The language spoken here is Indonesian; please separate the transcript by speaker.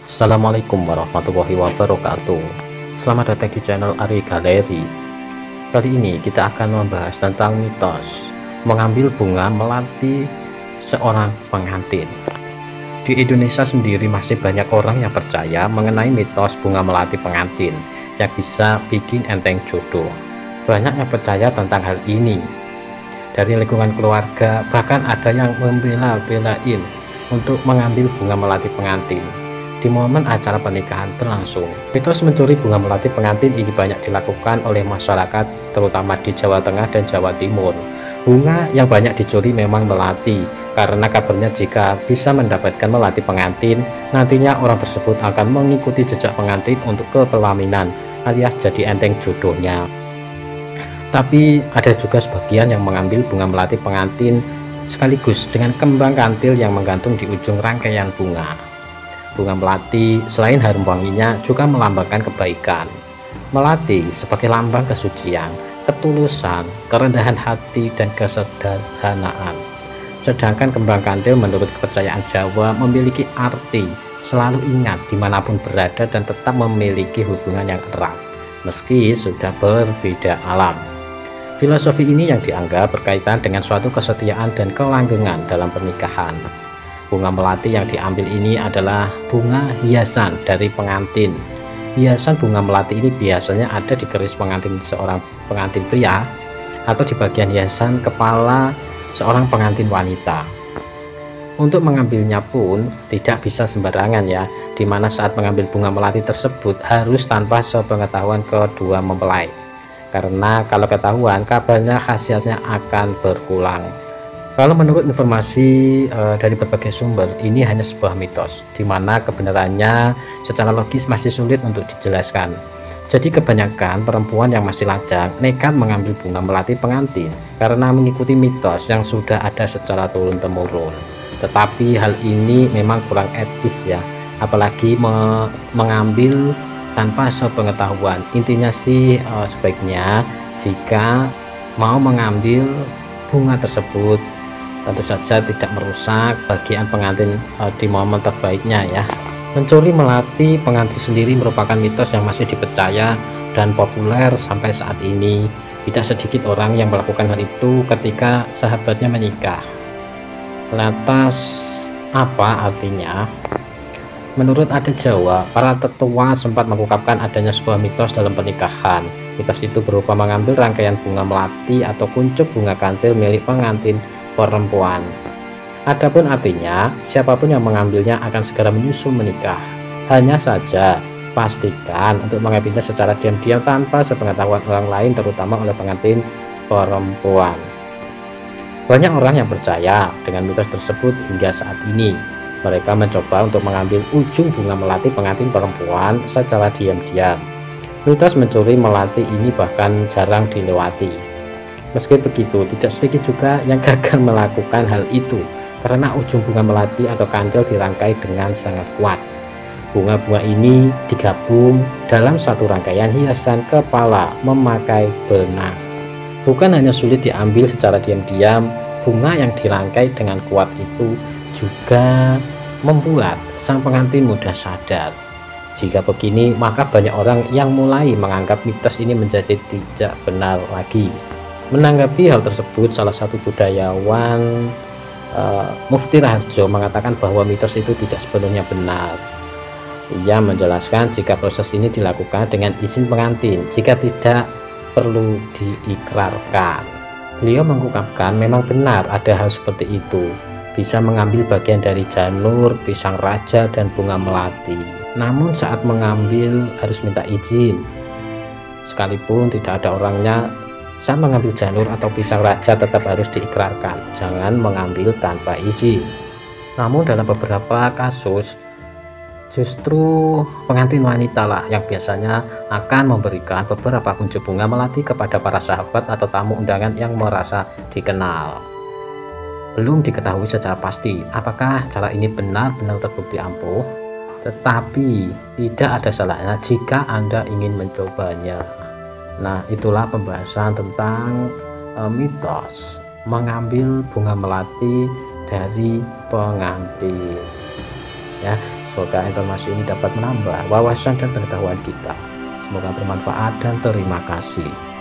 Speaker 1: Assalamualaikum warahmatullahi wabarakatuh. Selamat datang di channel Ari Galeri. Kali ini kita akan membahas tentang mitos mengambil bunga melati seorang pengantin. Di Indonesia sendiri masih banyak orang yang percaya mengenai mitos bunga melati pengantin yang bisa bikin enteng jodoh. Banyak yang percaya tentang hal ini. Dari lingkungan keluarga, bahkan ada yang membela-belain untuk mengambil bunga melati pengantin di momen acara pernikahan berlangsung. Mitos mencuri bunga melati pengantin ini banyak dilakukan oleh masyarakat, terutama di Jawa Tengah dan Jawa Timur. Bunga yang banyak dicuri memang melati, karena kabarnya jika bisa mendapatkan melati pengantin, nantinya orang tersebut akan mengikuti jejak pengantin untuk kepelaminan, alias jadi enteng jodohnya. Tapi ada juga sebagian yang mengambil bunga melati pengantin sekaligus dengan kembang kantil yang menggantung di ujung rangkaian bunga. Bunga melati selain harum wanginya juga melambangkan kebaikan. Melati sebagai lambang kesucian, ketulusan, kerendahan hati, dan kesederhanaan. Sedangkan kembang kantil menurut kepercayaan Jawa memiliki arti selalu ingat dimanapun berada dan tetap memiliki hubungan yang erat meski sudah berbeda alam. Filosofi ini yang dianggap berkaitan dengan suatu kesetiaan dan kelanggengan dalam pernikahan. Bunga melati yang diambil ini adalah bunga hiasan dari pengantin. Hiasan bunga melati ini biasanya ada di keris pengantin seorang pengantin pria atau di bagian hiasan kepala seorang pengantin wanita. Untuk mengambilnya pun tidak bisa sembarangan ya, dimana saat mengambil bunga melati tersebut harus tanpa sepengetahuan kedua mempelai. Karena kalau ketahuan, kabarnya khasiatnya akan berkurang. Kalau menurut informasi dari berbagai sumber, ini hanya sebuah mitos, di mana kebenarannya secara logis masih sulit untuk dijelaskan. Jadi kebanyakan perempuan yang masih lajang nekat mengambil bunga melati pengantin karena mengikuti mitos yang sudah ada secara turun-temurun. Tetapi hal ini memang kurang etis ya, apalagi mengambil tanpa sepengetahuan. Intinya sih sebaiknya jika mau mengambil bunga tersebut tentu saja tidak merusak bagian pengantin di momen terbaiknya ya. Mencuri melati pengantin sendiri merupakan mitos yang masih dipercaya dan populer sampai saat ini. Tidak sedikit orang yang melakukan hal itu ketika sahabatnya menikah. Lantas apa artinya? Menurut adat Jawa, para tetua sempat mengungkapkan adanya sebuah mitos dalam pernikahan. Mitos itu berupa mengambil rangkaian bunga melati atau kuncup bunga kantil milik pengantin perempuan. Adapun artinya, siapapun yang mengambilnya akan segera menyusul menikah. Hanya saja pastikan untuk mengambilnya secara diam-diam tanpa sepengetahuan orang lain, terutama oleh pengantin perempuan. Banyak orang yang percaya dengan mitos tersebut hingga saat ini. Mereka mencoba untuk mengambil ujung bunga melati pengantin perempuan secara diam-diam. Mitos mencuri melati ini bahkan jarang dilewati. Meski begitu, tidak sedikit juga yang gagal melakukan hal itu karena ujung bunga melati atau kantil dirangkai dengan sangat kuat. Bunga-bunga ini digabung dalam satu rangkaian hiasan kepala memakai benang. Bukan hanya sulit diambil secara diam-diam, bunga yang dirangkai dengan kuat itu juga membuat sang pengantin mudah sadar. Jika begini, maka banyak orang yang mulai menganggap mitos ini menjadi tidak benar lagi. Menanggapi hal tersebut, salah satu budayawan Mufti Raharjo mengatakan bahwa mitos itu tidak sepenuhnya benar. Ia menjelaskan jika proses ini dilakukan dengan izin pengantin, jika tidak perlu diikrarkan. Beliau mengungkapkan memang benar ada hal seperti itu, bisa mengambil bagian dari janur, pisang raja, dan bunga melati. Namun saat mengambil harus minta izin. Sekalipun tidak ada orangnya, saat mengambil janur atau pisang raja tetap harus diikrarkan, jangan mengambil tanpa izin. Namun dalam beberapa kasus justru pengantin wanita lah yang biasanya akan memberikan beberapa kuncup bunga melati kepada para sahabat atau tamu undangan yang merasa dikenal. Belum diketahui secara pasti apakah cara ini benar-benar terbukti ampuh, tetapi tidak ada salahnya jika Anda ingin mencobanya. Nah, itulah pembahasan tentang mitos mengambil bunga melati dari pengantin ya. Semoga informasi ini dapat menambah wawasan dan pengetahuan kita. Semoga bermanfaat dan terima kasih.